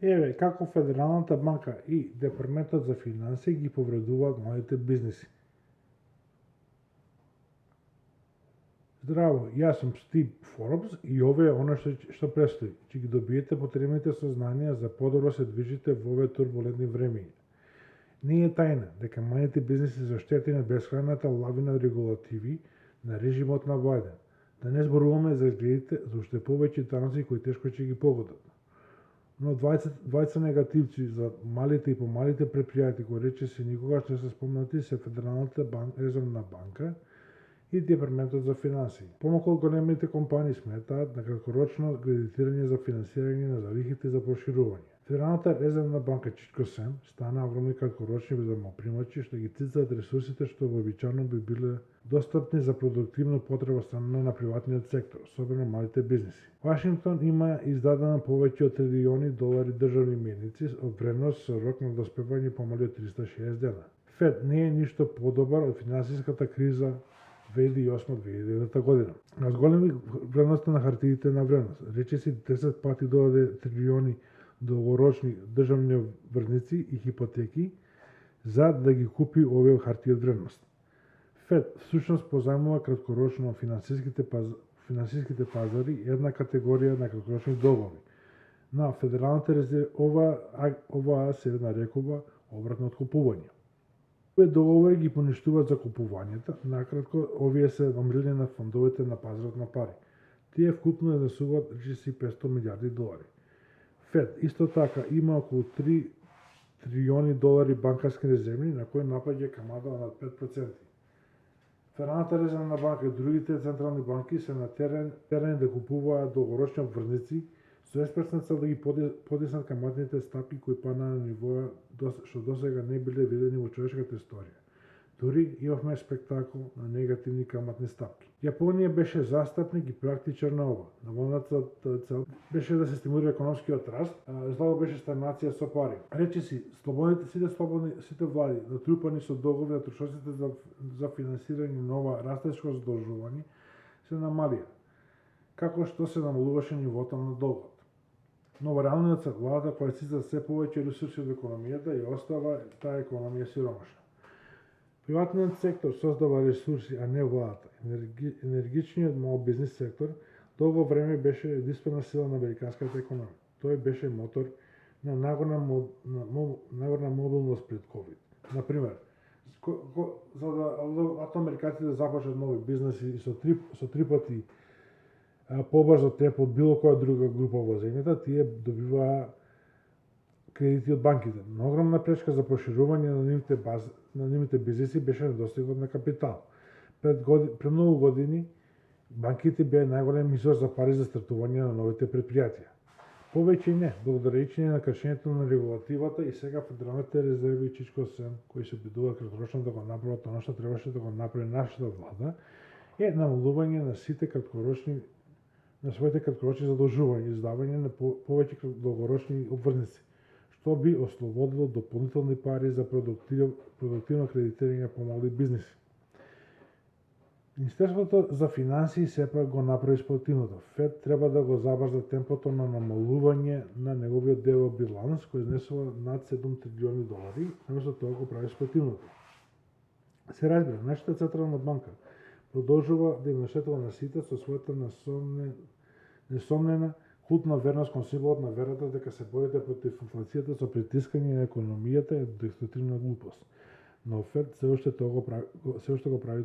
Еве, како Федералната банка и Департаментот за финансии ги повредуваат малите бизниси. Здраво, јас сум Стив Форбс и овие е она што престои. Ќе ги добиете потребните сознанија за подобро се движите во овие турбулентни времиња. Не е тајна дека малите бизниси се оштетени од бескрајната лавина регулативи на режимот на Бајден. Да не зборуваме за изгледите за уште повеќе даноци кои тешко ќе ги погодат. Но 20 негативци за малите и помалите предпријатија кои речиси никогаш не се спомнати се Федералната резервна банка и Департаментот за финансии. Помалку од големите компании сметаат на краткорочно кредитирање за финансирање на залихите за проширување. Федералната резервна банка чичко сем стана огромни краткорочни заемопримачи што ги цицаат ресурсите што вообичаено би биле достапни за продуктивна потреба страна на приватниот сектор, особено малите бизниси. Вашингтон има издадено повеќе од трилиони долари државни меници од вредност со рок на доспевање помали од 360 дена. Фед не е ништо подобар од финансиската криза 2008-2009 година. На зголеми вредноста на хартиите на вредност, речиси 10 пати додаде трилиони долгорочни државни врзници и хипотеки за да ги купи овие хартии од вредност. Фед всушност позајмува краткорочно финансиските пазари една категорија на краткорочни долгови. На Федералната резерва ова се нарекува обратно откупување. Овие договори ги поништуваат закупувањата, накратко овие се номерили на фондовите на пазарот на пари. Тие вкупно изнесуваат речиси 500 милиарди долари. Фед исто така има околу 3 трилиони долари банкарски резерви на кои напаѓа камата над 5%. Федералната резервна банка и другите централни банки се на терен да купуваат долгорочни обврзници со експресна цел да ги подиснат каматните стапки кои паднаа на нивоа што досега не биле видени во човечката историја. Дури имавме спектакл на негативни каматни стапки. Јапонија беше застапник и практичар на ова. Наводната цел беше да се стимулира економскиот раст, злато беше стагнација со пари. Речиси, сите влади натрупани со долгови на трошоците за финансирање на ова растечко задолжување се намалија, како што се намалуваше нивото на долгот. Но во реалниот свет владата која сица се повеќе ресурси од економијата ја остава таа економија сиромашна. Приватниот сектор создава ресурси, а не владата. Енергичниот мал бизнис сектор долго време беше единствена сила на американската економија. Тој беше мотор на нагорна мобилност пред ковид. Например, за да американците започнат нови бизнеси и со три пати побрзо темп од било која друга група во земјата, тие добиваа кредити од банките. Но огромна пречка за проширување на нивните бизнеси беше недостигот на капитал. Пред многу години банките беа најголем извор за пари за стартување на новите предпријатија. Повеќе не, благодарејќи на кршењето на регулативата и сега федералните резерви чичко сем, кои се обидуваат краткорочно да го направат она што требаше да го направи нашата влада, е намалување на своите краткорочни задолжувања, издавање на повеќе долгорочни обврзници, што би ослободило дополнителни пари за продуктивно кредитирање помали бизниси. Министерството за финансии сепак го направи спротивното. Фед треба да го забрза темпото на намалување на неговиот дебел биланс, кој изнесува над 7 трилиони долари, наместо тоа го прави спротивното. Се разбира, нашата централна банка продолжува да им нашетува на сите со својата несомнена култна верност кон символот на верата дека се борите против инфлацијата со притискање на економијата е деструктивна глупост. Но Фед се уште го прави